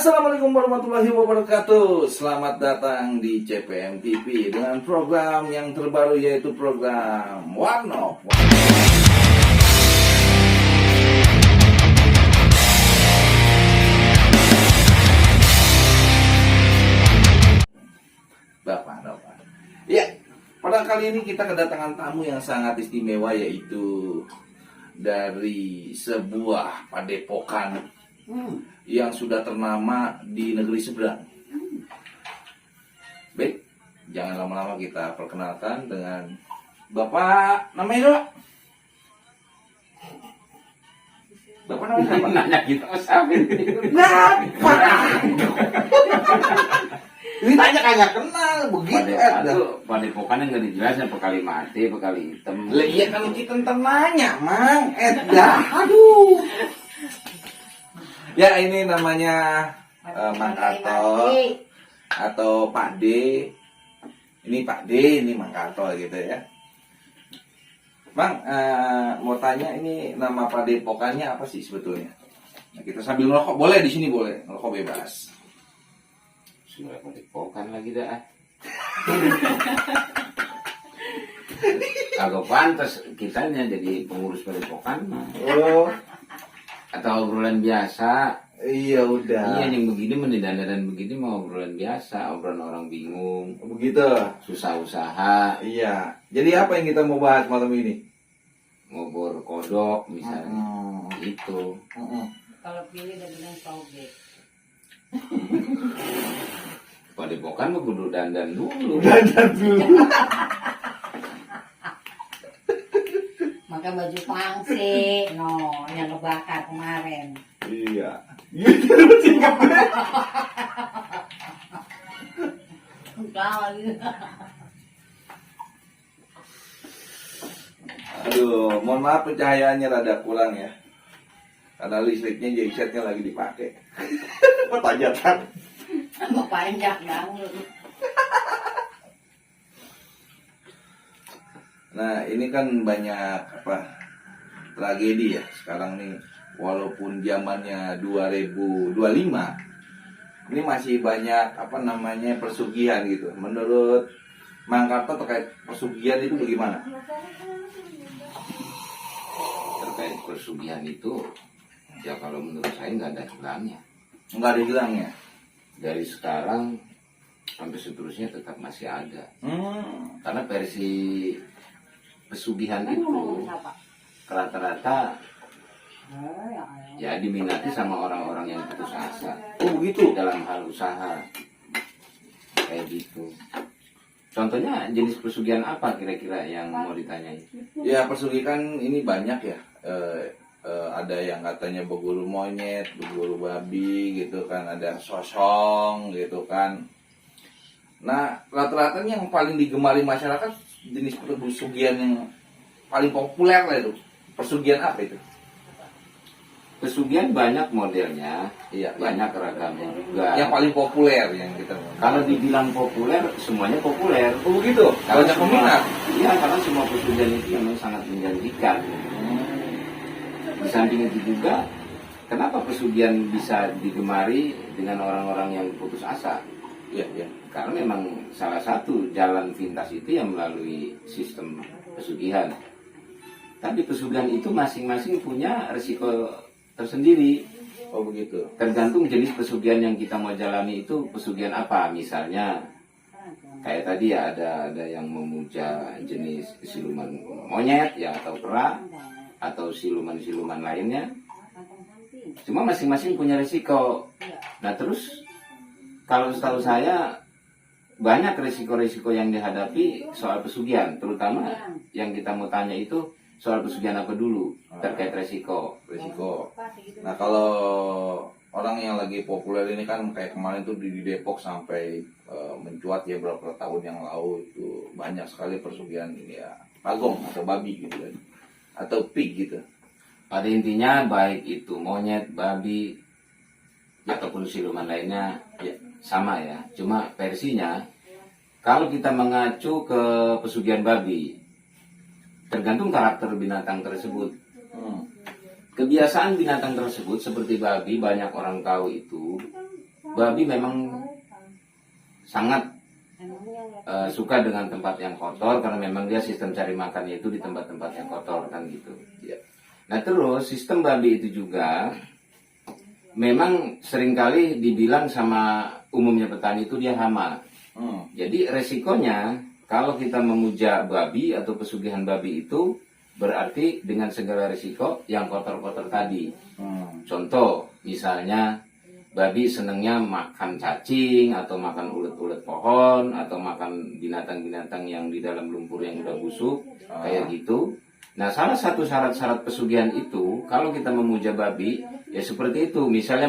Assalamualaikum warahmatullahi wabarakatuh. Selamat datang di CPM TV dengan program yang terbaru, yaitu program One of One. Bapak. Ya, pada kali ini kita kedatangan tamu yang sangat istimewa, yaitu dari sebuah padepokan yang sudah ternama di negeri seberang. Baik, jangan lama-lama, kita perkenalkan dengan Bapak. Namanya Bapak namanya apa? Nanya kita siapa ini? Ini tanya kagak kenal begitu. Padepokan yang nggak dijelasin Pekali Mati, Pekali Hitam. Lah iya, kalau kita ntar nanya, Mang. Aduh. Ya, ini namanya Mang Karto atau Pak D. Ini Pak D, ini Mang Karto gitu ya. Bang, mau tanya, ini nama padepokannya apa sih sebetulnya? Nah, kita sambil ngerokok, boleh di sini, boleh ngerokok bebas. Sudah padepokan lagi dah. Kagak pantas kitanya jadi pengurus padepokan mah. Oh, Atau obrolan biasa. iya udah. Iya, yang begini mendandaran begini mau obrolan biasa, obrolan orang bingung, Begitu. susah usaha, Iya. Jadi apa yang kita mau bahas malam ini? ngobor kodok misalnya. Itu. Kalau pilih dan bilang soge. Padepokan mah kudu dandan dulu. Maka baju pangsi, yang kebakar kemarin. Iya. Aduh, mohon maaf pencahayaannya rada kurang ya. Karena listriknya gensetnya lagi dipakai. Pertanyaan. Mau panjang banget. Nah, ini kan banyak tragedi ya sekarang nih. Walaupun zamannya 2025, ini masih banyak pesugihan gitu. Menurut Mang Karto terkait pesugihan itu bagaimana? Terkait pesugihan itu, ya kalau menurut saya nggak ada hilangnya. Enggak ada hilangnya. Dari sekarang sampai seterusnya tetap masih ada. Karena versi pesugihan itu rata-rata ya diminati sama orang-orang yang putus asa. Oh begitu. Dalam hal usaha kayak gitu. Contohnya jenis pesugihan apa kira-kira yang mau ditanyain? Ya, pesugihan ini banyak ya. Ada yang katanya berburu monyet, berburu babi gitu kan, ada sosong gitu kan. Nah, rata-rata yang paling digemari masyarakat jenis pesugihan yang paling populer lah itu. Pesugihan apa itu? Pesugihan banyak modelnya, Iya, banyak ragamnya juga. yang paling populer yang kita Kalau dibilang populer, semuanya populer. Oh begitu. Karena Banyak peminat. Iya, karena semua pesugihan itu memang sangat menjanjikan. Di samping itu juga, kenapa pesugihan bisa digemari dengan orang-orang yang putus asa? Iya, iya. Karena memang salah satu jalan pintas itu yang melalui sistem pesugihan. Tapi pesugihan itu masing-masing punya risiko tersendiri. Oh begitu. Tergantung jenis pesugihan yang kita mau jalani itu pesugihan apa. Misalnya kayak tadi ya ada yang memuja jenis siluman monyet ya, atau kera, atau siluman-siluman lainnya. Cuma masing-masing punya risiko. Nah terus kalau setahu saya banyak risiko-risiko yang dihadapi soal pesugihan, terutama yang kita mau tanya itu soal pesugihan apa dulu terkait risiko. Nah, kalau orang yang lagi populer ini kan kayak kemarin tuh di Depok sampai mencuat ya beberapa tahun yang lalu, itu banyak sekali pesugihan ini ya, pagong atau babi gitu kan, atau pig gitu. Pada intinya baik itu monyet, babi, ataupun siluman lainnya ya sama ya. Cuma versinya kalau kita mengacu ke pesugihan babi, tergantung karakter binatang tersebut. Kebiasaan binatang tersebut seperti babi, banyak orang tahu itu babi memang sangat suka dengan tempat yang kotor karena memang dia sistem cari makannya itu di tempat-tempat yang kotor kan gitu. Ya. Nah terus sistem babi itu juga memang seringkali dibilang sama umumnya petani itu dia hama. Jadi resikonya kalau kita memuja babi atau pesugihan babi itu berarti dengan segala risiko yang kotor-kotor tadi. Contoh misalnya babi senangnya makan cacing atau makan ulet-ulet pohon atau makan binatang-binatang yang di dalam lumpur yang udah busuk kayak gitu. Nah salah satu syarat-syarat pesugihan itu kalau kita memuja babi ya seperti itu, misalnya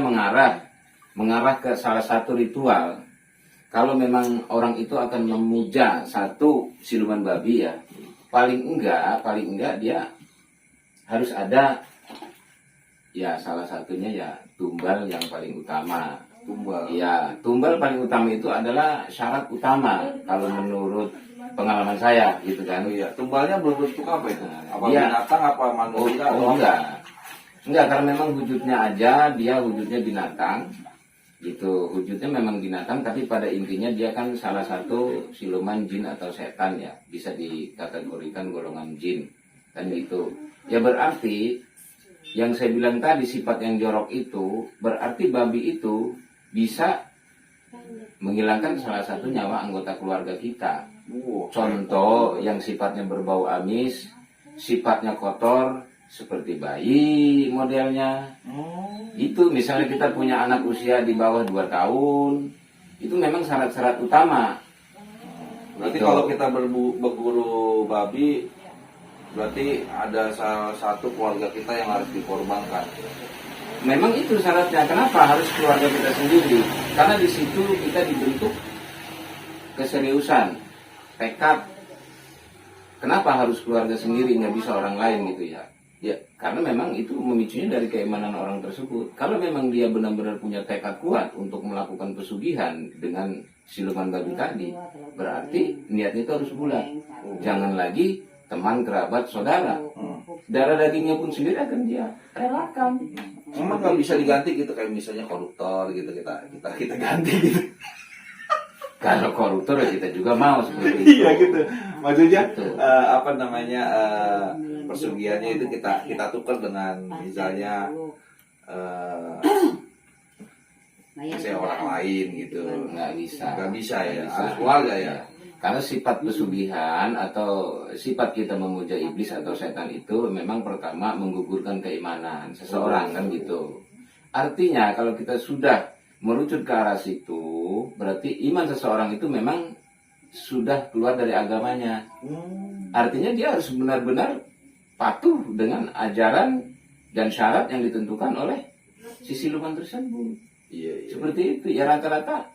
mengarah ke salah satu ritual. Kalau memang orang itu akan memuja satu siluman babi ya paling enggak dia harus ada ya salah satunya ya tumbal yang paling utama. Tumbal. Ya, tumbal paling utama itu adalah syarat utama kalau menurut pengalaman saya gitu kan. Iya, tumbalnya berbentuk apa itu? Apa Iya. binatang, apa manusia? atau apa? Enggak. Enggak, karena memang wujudnya aja dia wujudnya binatang. Gitu, wujudnya memang binatang tapi pada intinya dia kan salah satu siluman jin atau setan ya. Bisa dikategorikan golongan jin. Kan gitu. Ya berarti yang saya bilang tadi sifat yang jorok itu berarti babi itu bisa menghilangkan salah satu nyawa anggota keluarga kita. Contoh yang sifatnya berbau amis, sifatnya kotor seperti bayi modelnya. Itu misalnya kita punya anak usia di bawah 2 tahun, itu memang syarat-syarat utama. Berarti Gitu. kalau kita berburu babi, berarti ada salah satu keluarga kita yang harus dikorbankan. Memang itu syaratnya. Kenapa harus keluarga kita sendiri? Karena di situ kita dibentuk keseriusan, tekad. Kenapa harus keluarga sendiri, nggak bisa orang lain gitu ya? Ya, karena memang itu memicunya dari keimanan orang tersebut. Kalau memang dia benar-benar punya tekad kuat untuk melakukan pesugihan dengan siluman babi tadi, berarti niatnya itu harus bulat. Jangan lagi teman, kerabat, saudara. Darah dagingnya pun sendiri akan dia relakan. Emang nggak bisa diganti gitu, kayak misalnya koruptor gitu, kita ganti gitu. Kalau koruptor ya kita juga mau seperti itu. Iya gitu. Maksudnya Betul. apa namanya pesugihannya itu kita tukar dengan misalnya misalnya orang lain gitu. Nggak bisa. Nggak bisa ya, Nggak harus keluarga ya. Karena sifat pesugihan atau sifat kita memuja iblis atau setan itu memang pertama menggugurkan keimanan seseorang kan gitu. Artinya kalau kita sudah merucut ke arah situ, berarti iman seseorang itu memang sudah keluar dari agamanya. Artinya dia harus benar-benar patuh dengan ajaran dan syarat yang ditentukan oleh si siluman tersebut. Iya. Seperti itu ya rata-rata.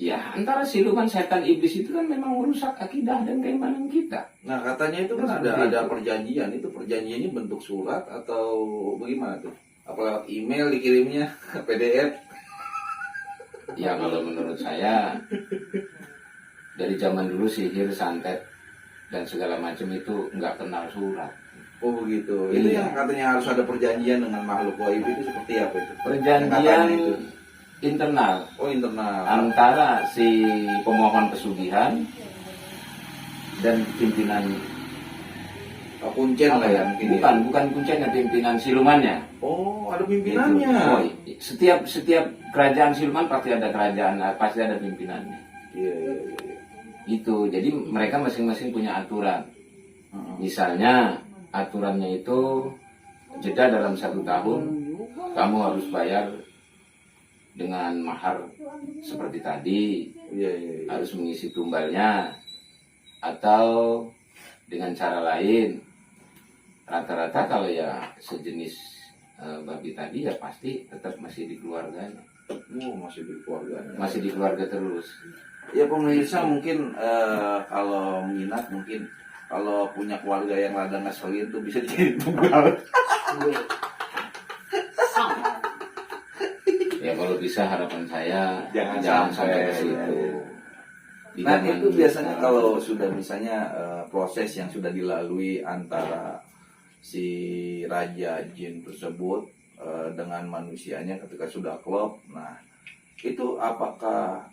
Ya antara siluman setan iblis itu kan memang merusak akidah dan keimanan kita. Nah katanya itu kan Seperti ada itu. perjanjian. Itu perjanjiannya bentuk surat atau bagaimana tuh? Apa lewat email dikirimnya PDF? Ya kalau menurut saya dari zaman dulu sihir, santet dan segala macam itu nggak kenal surat. Oh begitu. Itu Iya. yang katanya harus ada perjanjian dengan makhluk gaib itu seperti apa itu? Yang Perjanjian katanya itu. internal Oh internal. antara si pemohon pesugihan dan pimpinan Kuncen lah ya mungkin. bukan kuncinya, pimpinan silumannya. Oh ada Gitu. pimpinannya. Oh, setiap kerajaan siluman pasti ada pasti ada pimpinannya. Iya iya iya. Itu jadi mereka masing-masing punya aturan. Heeh. Misalnya aturannya itu jeda dalam 1 tahun kamu harus bayar dengan mahar seperti tadi, Iya iya. Iya. harus mengisi tumbalnya atau dengan cara lain. Rata-rata kalau ya sejenis babi tadi ya pasti tetap masih di keluarganya, Masih di keluarganya. masih di keluarga terus. Ya pemirsa mungkin kalau minat mungkin kalau punya keluarga yang rada ngeselin tuh bisa jadi tunggal. Ya kalau bisa harapan saya Jangan sampai ke sampai, situ. Nah Jangan itu biasanya kalau sudah misalnya proses yang sudah dilalui antara si raja jin tersebut dengan manusianya ketika sudah klop, nah itu apakah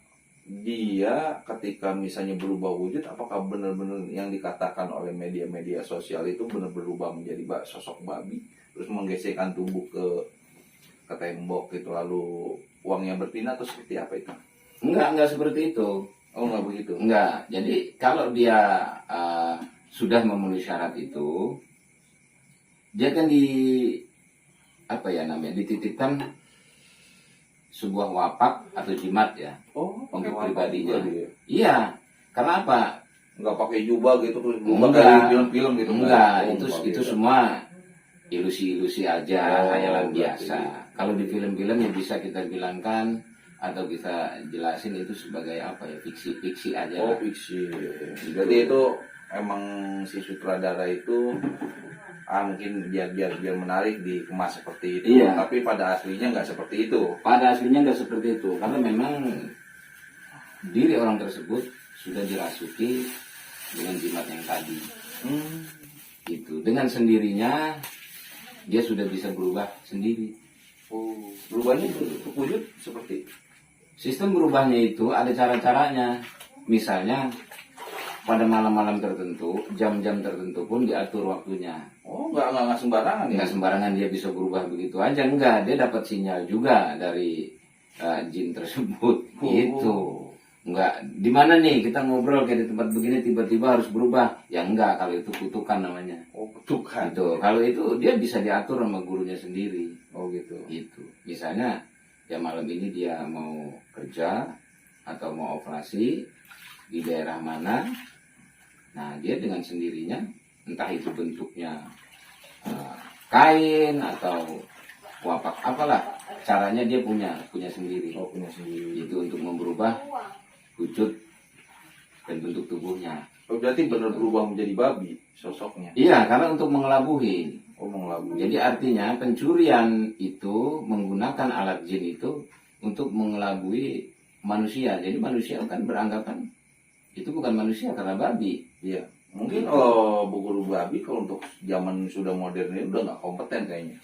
dia ketika misalnya berubah wujud, apakah benar-benar yang dikatakan oleh media-media sosial itu benar berubah menjadi sosok babi, terus menggesekkan tubuh ke tembok gitu, lalu uangnya berpindah atau seperti apa itu? Enggak seperti itu. Oh, nggak begitu. Enggak. Jadi kalau dia sudah memenuhi syarat itu, dia kan apa ya namanya, dititipkan sebuah wapak atau jimat ya. Oh, pakai Untuk wapak pribadinya. juga dia. Iya. Karena apa? Nggak pakai jubah gitu terus berubah Enggak. kayak film-film gitu. Enggak, Oh, itu nggak itu gitu. semua ilusi-ilusi aja, Oh, hayalan berarti. biasa. Kalau di film-film yang bisa kita bilangkan atau kita jelasin itu sebagai apa ya, fiksi aja. Oh, fiksi. Jadi itu emang si sutradara itu mungkin biar menarik dikemas seperti itu, Iya. tapi pada aslinya nggak seperti itu. Pada aslinya nggak seperti itu, karena memang diri orang tersebut sudah dirasuki dengan jimat yang tadi. Itu dengan sendirinya dia sudah bisa berubah sendiri. Oh, berubahnya bentuk wujud seperti Sistem berubahnya itu ada cara-caranya. Misalnya pada malam-malam tertentu, jam-jam tertentu pun diatur waktunya. oh nggak sembarangan ya? Nggak sembarangan dia bisa berubah begitu aja, enggak. Dia dapat sinyal juga dari jin tersebut. Oh. Gitu. Enggak, di mana nih kita ngobrol kayak di tempat begini tiba-tiba harus berubah? Ya enggak, kalau itu kutukan namanya. Oh, kutukan. Gitu. Kalau itu dia bisa diatur sama gurunya sendiri. Oh gitu. Gitu. Misalnya ya malam ini dia mau kerja atau mau operasi di daerah mana. Nah, dia dengan sendirinya, entah itu bentuknya kain atau wapak apalah, caranya dia punya sendiri. Oh, punya sendiri. Itu untuk memberubah wujud dan bentuk tubuhnya. Oh, berarti benar berubah menjadi babi sosoknya. Iya, karena untuk mengelabui. Oh, mengelabui. Jadi artinya pencurian itu menggunakan alat jin itu untuk mengelabui manusia. Jadi manusia kan beranggapan itu bukan manusia karena babi. Iya. Mungkin kalau bu guru babi kalau untuk zaman sudah modern ini udah nggak kompeten kayaknya.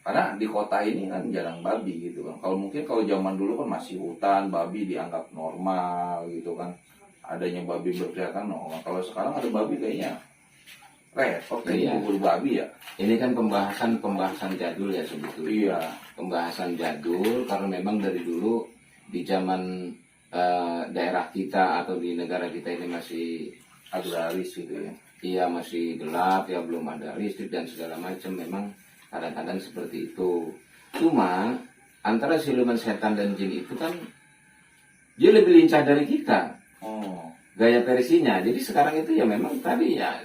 Karena di kota ini kan jarang babi gitu kan. Kalau zaman dulu kan masih hutan, babi dianggap normal gitu kan. Adanya babi berkeliaran normal. Kalau sekarang ada babi kayaknya repot Iya. kayaknya bu guru babi ya. Ini kan pembahasan jadul ya sebetulnya. Iya. Pembahasan jadul karena memang dari dulu di zaman daerah kita atau di negara kita ini masih Agraris gitu ya. iya masih gelap ya, belum ada listrik dan segala macam, memang kadang-kadang seperti itu. Cuma antara siluman setan dan jin itu kan dia lebih lincah dari kita Oh. gaya versinya. Jadi sekarang itu ya memang tadi ya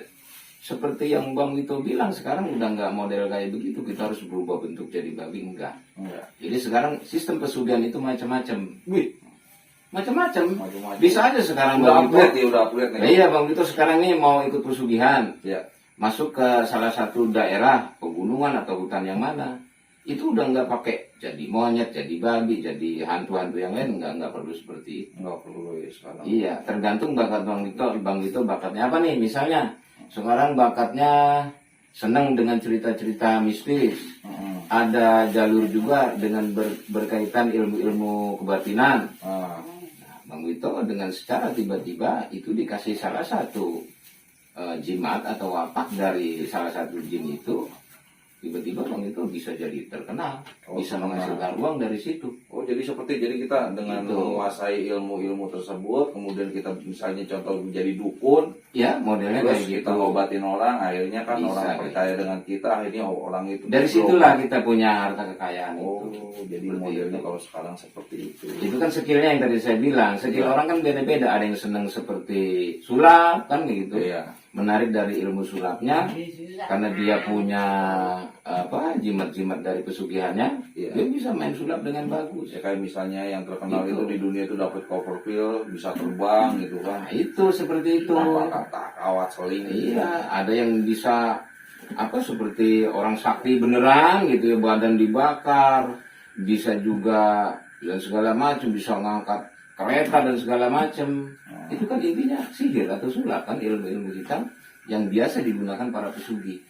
seperti yang Bang Wito bilang, sekarang udah nggak model kayak begitu kita harus berubah bentuk jadi babi, enggak. Enggak. Jadi sekarang sistem pesugihan itu macam-macam. Wih, Macam-macam. macam-macam. Bisa aja sekarang Udah Bang Wito. upgrade ya, udah upgrade Nah, nih. iya Bang Wito sekarang nih mau ikut pesugihan. Ya. Masuk ke salah satu daerah pegunungan atau hutan yang mana. Itu udah nggak pakai jadi monyet, jadi babi, jadi hantu-hantu yang lain, nggak perlu seperti itu. Enggak perlu ya sekarang. Iya, tergantung bakat Bang Wito. Bang Wito bakatnya apa nih? Misalnya sekarang bakatnya senang dengan cerita-cerita mistis. Ada jalur juga dengan berkaitan ilmu-ilmu kebatinan. Ah. Nah, Bang Wito dengan secara tiba-tiba itu dikasih salah satu jimat atau wapak dari salah satu jin itu, tiba-tiba Bang Wito bisa jadi terkenal, Oh, bisa terkenal. menghasilkan uang dari situ. Oh, jadi kita dengan Gitu. menguasai ilmu-ilmu tersebut, kemudian kita misalnya contoh menjadi dukun, Ya, modelnya terus kayak kita gitu. ngobatin orang, akhirnya kan Bisa, orang kayak percaya dengan kita, akhirnya orang itu Dari situlah kita punya harta kekayaan Oh, itu. jadi Seperti modelnya itu. kalau sekarang seperti itu. Itu kan skillnya yang tadi saya bilang. Skill Iya. orang kan beda-beda. Ada yang senang seperti sulap kan gitu. Iya. Menarik dari ilmu sulapnya karena dia punya jimat-jimat dari pesugihannya. Iya. Dia bisa main sulap dengan bagus. Ya kayak misalnya yang terkenal Itu. itu di dunia itu dapat Copperfield, bisa terbang gitu kan. Nah, itu seperti itu. Apa kata kawat seling. Iya, ada yang bisa seperti orang sakti beneran gitu ya, badan dibakar, bisa juga dan segala macam, bisa ngangkat kereta dan segala macam. Itu kan intinya sihir atau sulap kan, ilmu-ilmu hitam yang biasa digunakan para pesugi.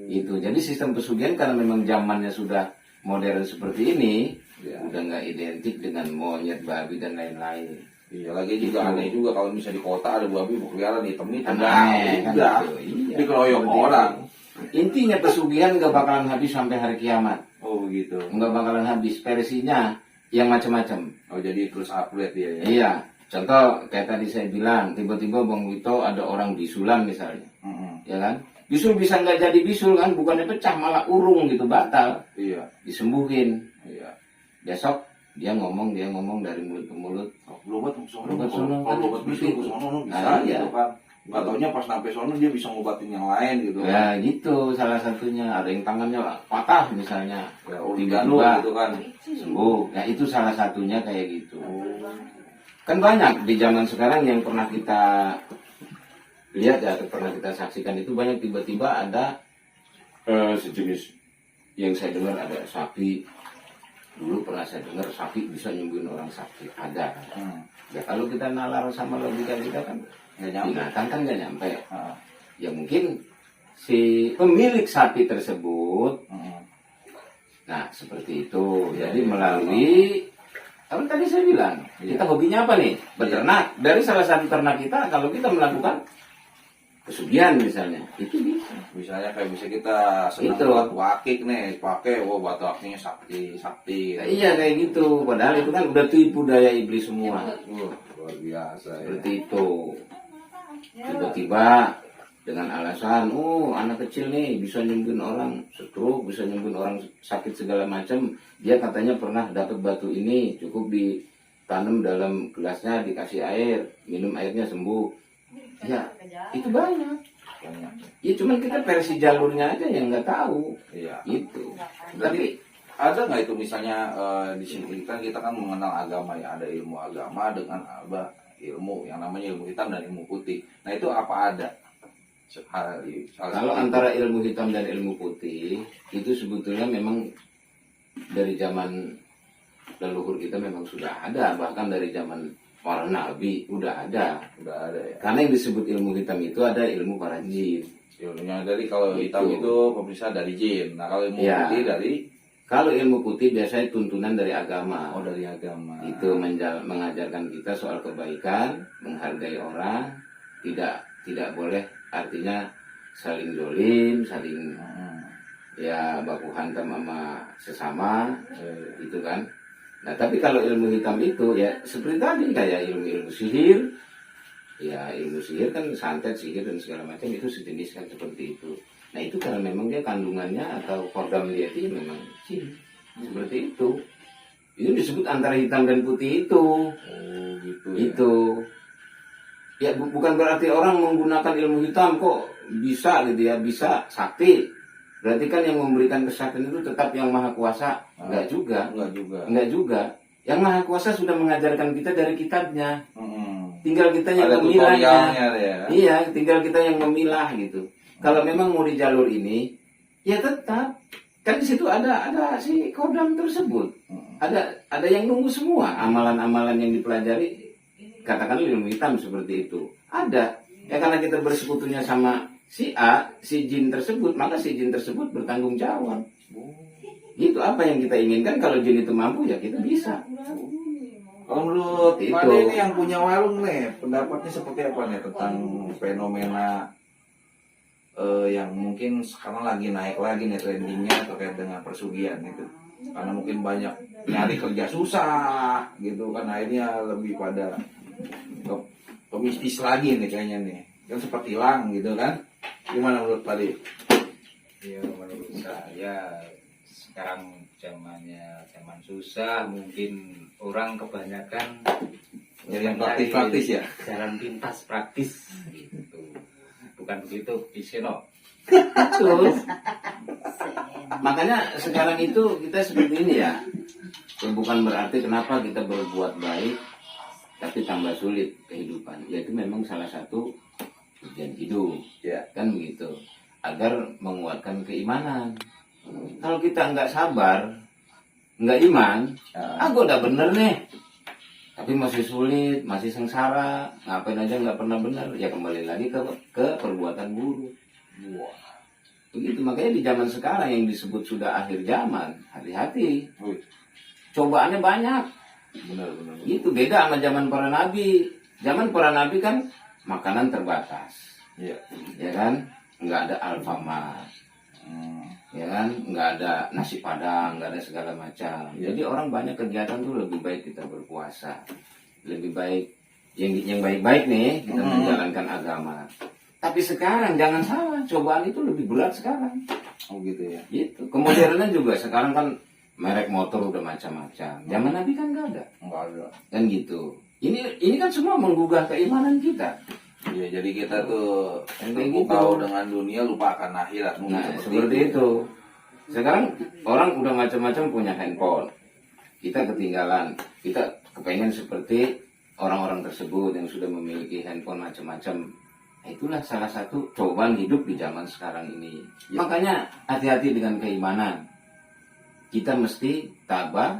Itu. Jadi sistem pesugihan karena memang zamannya sudah modern seperti ini, Ya. Udah nggak identik dengan monyet, babi dan lain-lain. Iya, lagi juga Gitu. aneh juga kalau misalnya di kota ada babi berkeliaran hitam-hitam. Aneh, kan Udah, gitu. Iya. dikeroyok Seperti orang. itu. Intinya pesugihan nggak bakalan habis sampai hari kiamat. Oh begitu. Nggak bakalan habis. Versinya yang macam-macam. Oh jadi terus upgrade dia ya. Iya. Contoh kayak tadi saya bilang, tiba-tiba Bang Wito ada orang bisulan misalnya, Mm-mm. ya kan? Bisul bisa nggak jadi bisul kan? Bukannya pecah malah urung gitu, batal. Iya, Disembuhin. iya. Besok dia ngomong dari mulut ke mulut. Oh, berobat ke sono, Berobat sono, kan? kalau obat bisul ke sono bisa Nah, iya. gitu kan. Nggak taunya pas sampai sono dia bisa ngobatin yang lain gitu kan. Ya gitu salah satunya. Ada yang tangannya patah misalnya, Ya, oregano tiba-tiba gitu kan. sembuh. Nah itu salah satunya kayak gitu. Oh. Kan banyak di zaman sekarang yang pernah kita lihat ya, atau pernah kita saksikan itu banyak tiba-tiba ada sejenis yang saya dengar ada sapi. Dulu pernah saya dengar sapi bisa nyembuhin orang sakit, ada. Ya kalau kita nalar sama logika kita kan Nggak nyampe. binatang kan nggak nyampe. Ah. Ya mungkin si pemilik sapi tersebut, Mm. nah seperti itu. Jadi melalui kan tadi saya bilang, kita hobinya apa nih? Beternak. Dari salah satu ternak kita, kalau kita melakukan pesugihan misalnya, itu bisa. Misalnya kayak bisa kita senang Itu. buat wakik nih, pakai batu akiknya sakti. Nah, iya kayak gitu. Padahal itu kan udah tipu daya iblis semua. Luar biasa ya. Seperti itu. Tiba-tiba dengan alasan, oh anak kecil nih bisa nyembuhin orang stroke, bisa nyembuhin orang sakit segala macam. Dia katanya pernah dapat batu ini, cukup ditanam dalam gelasnya, dikasih air, minum airnya sembuh. Ya, itu banyak. Banyak. Ya cuman kita versi jalurnya aja yang nggak tahu. Iya. Gitu. Tapi ada nggak itu misalnya di sini kita kan mengenal agama ya, ada ilmu agama dengan ilmu yang namanya ilmu hitam dan ilmu putih. Nah itu apa ada? Kalau antara ilmu hitam dan ilmu putih itu sebetulnya memang dari zaman leluhur kita memang sudah ada, bahkan dari zaman para nabi udah ada. Udah ada ya. Karena yang disebut ilmu hitam itu ada ilmu para jin. Ilmunya dari kalau hitam Gitu. itu pemirsa dari jin. Nah kalau ilmu Ya. putih dari Kalau ilmu putih biasanya tuntunan dari agama. dari agama. Itu mengajarkan kita soal kebaikan, menghargai orang, tidak boleh artinya saling dolim, saling Hmm. ya baku hantam sama sesama, gitu kan. Nah tapi kalau ilmu hitam itu ya seperti tadi kayak ilmu sihir, ya ilmu sihir kan santet, sihir dan segala macam itu sejenis kan seperti itu. Nah itu karena memang dia kandungannya atau kodam dia itu memang jin, seperti itu. Itu disebut antara hitam dan putih itu. Oh gitu. Itu ya bukan berarti orang menggunakan ilmu hitam kok bisa gitu ya, bisa sakti. Berarti kan yang memberikan kesaktian itu tetap yang maha kuasa. Enggak juga. Enggak juga. Yang maha kuasa sudah mengajarkan kita dari kitabnya. Tinggal kita yang Ada memilahnya. tutorialnya ya. Iya, tinggal kita yang memilah gitu. Kalau memang mau di jalur ini, ya tetap kan di situ ada si kodam tersebut. Ada yang nunggu semua amalan-amalan yang dipelajari. Katakanlah ilmu hitam seperti itu. Ada. Ya karena kita bersekutunya sama si A, si jin tersebut, maka si jin tersebut bertanggung jawab. Itu apa yang kita inginkan. Kalau jin itu mampu ya kita bisa. Kalau menurut Itu. Pak ini yang punya warung nih, pendapatnya seperti apa nih tentang fenomena yang mungkin sekarang lagi naik lagi nih trendingnya terkait dengan persugihan itu. Karena mungkin banyak nyari kerja susah gitu kan, akhirnya lebih pada ke mistis lagi nih kayaknya nih. Kan seperti hilang gitu kan. Gimana menurut Pak Di? Ya menurut saya sekarang zaman susah, mungkin orang kebanyakan Jadi yang praktis-praktis ya. jalan pintas praktis gitu. Bukan begitu, Isino. Betul. Makanya sekarang itu kita seperti ini ya. Bukan berarti kenapa kita berbuat baik tapi tambah sulit kehidupan. Yaitu memang salah satu ujian hidup. Ya. Kan begitu. Agar menguatkan keimanan. Kalau kita nggak sabar, nggak iman, gue udah bener nih. Tapi masih sulit, masih sengsara, ngapain aja nggak pernah benar, ya kembali lagi ke perbuatan buruk. Wah, begitu. Makanya di zaman sekarang yang disebut sudah akhir zaman, hati-hati. cobaannya banyak. Benar. Itu beda sama zaman para nabi. Zaman para nabi kan makanan terbatas, Iya. ya kan? Nggak ada Alfamart, Hmm. ya kan? Nggak ada nasi padang, nggak ada segala macam. Jadi orang banyak kegiatan tuh lebih baik kita berpuasa, lebih baik yang baik-baik nih kita menjalankan agama. Tapi sekarang jangan salah, cobaan itu lebih berat sekarang. Oh gitu ya. Gitu. Kemodernan juga sekarang kan merek motor udah macam-macam. Zaman Nabi kan nggak ada, Enggak ada. kan gitu. Ini kan semua menggugah keimanan kita. Iya, jadi kita tuh Kayak terpukau gitu. dengan dunia, lupa akan akhirat. Mungkin Nah, seperti itu. Sekarang orang udah macam-macam punya handphone. Kita ketinggalan. Kita kepengen seperti orang-orang tersebut yang sudah memiliki handphone macam-macam. Nah, itulah salah satu cobaan hidup di zaman sekarang ini. Makanya hati-hati dengan keimanan. Kita mesti tabah,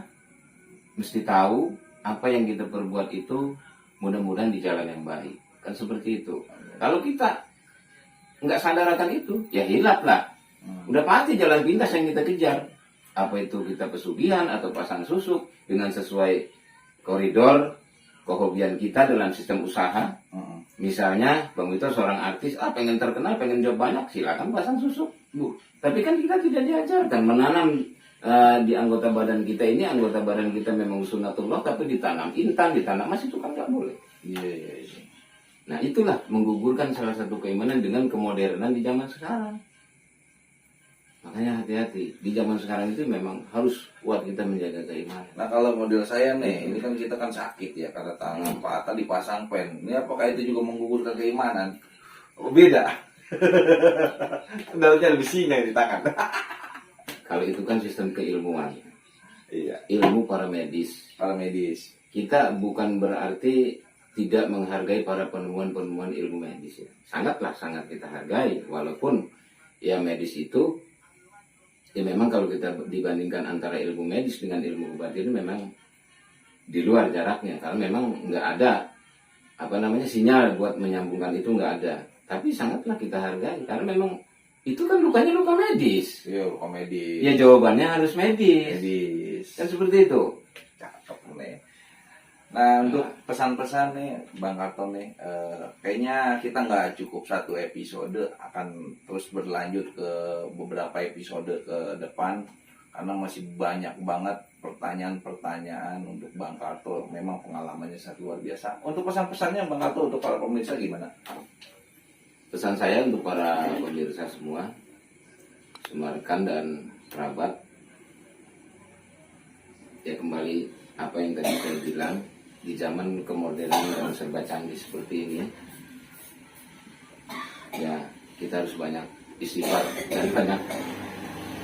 mesti tahu apa yang kita perbuat itu mudah-mudahan di jalan yang baik. Kan seperti itu. Kalau kita nggak sadar akan itu, ya hilap lah. Udah pasti jalan pintas yang kita kejar. Apa itu kita pesugihan atau pasang susuk dengan sesuai koridor kehobian kita dalam sistem usaha. Misalnya, Bang Wito seorang artis, pengen terkenal, pengen job banyak, silakan pasang susuk, Bu. Tapi kan kita tidak diajarkan menanam di anggota badan kita ini, anggota badan kita memang sunatullah, tapi ditanam intan, ditanam emas itu kan nggak boleh. Iya. Nah itulah menggugurkan salah satu keimanan dengan kemodernan di zaman sekarang. Makanya hati-hati, di zaman sekarang itu memang harus kuat kita menjaga keimanan. Nah kalau model saya nih, ini kan kita kan sakit ya, karena tangan patah dipasang pen. Ini apakah itu juga menggugurkan keimanan? Oh, beda. Kendalanya lebih singa di tangan. Kalau itu kan sistem keilmuan, Iya, ilmu para medis. para medis. Kita bukan berarti tidak menghargai para penemuan-penemuan ilmu medis ya. Sangat kita hargai, walaupun ya medis itu ya memang kalau kita dibandingkan antara ilmu medis dengan ilmu obat itu memang di luar jaraknya, karena memang nggak ada sinyal buat menyambungkan itu nggak ada. Tapi sangatlah kita hargai karena memang itu kan lukanya luka medis. Iya, komedi. Ya jawabannya harus medis. Medis. Kan seperti itu. Cakep nih. Nah, untuk pesan-pesan nih Bang Karton nih, kayaknya kita nggak cukup satu episode, akan terus berlanjut ke beberapa episode ke depan karena masih banyak banget pertanyaan-pertanyaan untuk Bang Karto. Memang pengalamannya sangat luar biasa. Untuk pesan-pesannya Bang Karto untuk para pemirsa gimana? Pesan saya untuk para pemirsa semua rekan dan kerabat, ya kembali apa yang tadi saya bilang, di zaman kemodernan dan serba canggih seperti ini, ya kita harus banyak istighfar dan banyak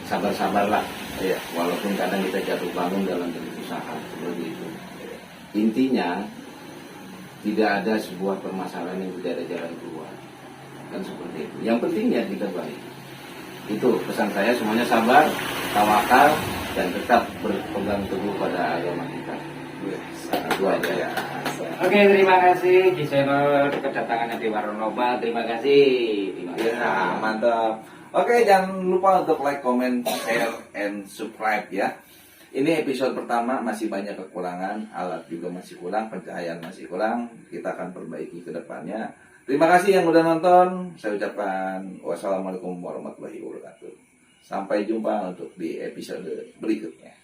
sabar-sabarlah ya, walaupun kadang kita jatuh bangun dalam berusaha seperti itu. Intinya tidak ada sebuah permasalahan yang tidak ada jalan keluar, kan seperti itu. Yang penting ya kita baik. Itu pesan saya, semuanya sabar, tawakal, dan tetap berpegang teguh pada agama kita. Itu aja ya. Oke, terima kasih Kisenor kedatangannya di Waronoba. Terima kasih. Ya, mantap. Oke, jangan lupa untuk like, comment, share, and subscribe ya. Ini episode pertama, masih banyak kekurangan, alat juga masih kurang, pencahayaan masih kurang. Kita akan perbaiki ke depannya. Terima kasih yang udah nonton. Saya ucapkan wassalamualaikum warahmatullahi wabarakatuh. Sampai jumpa untuk di episode berikutnya.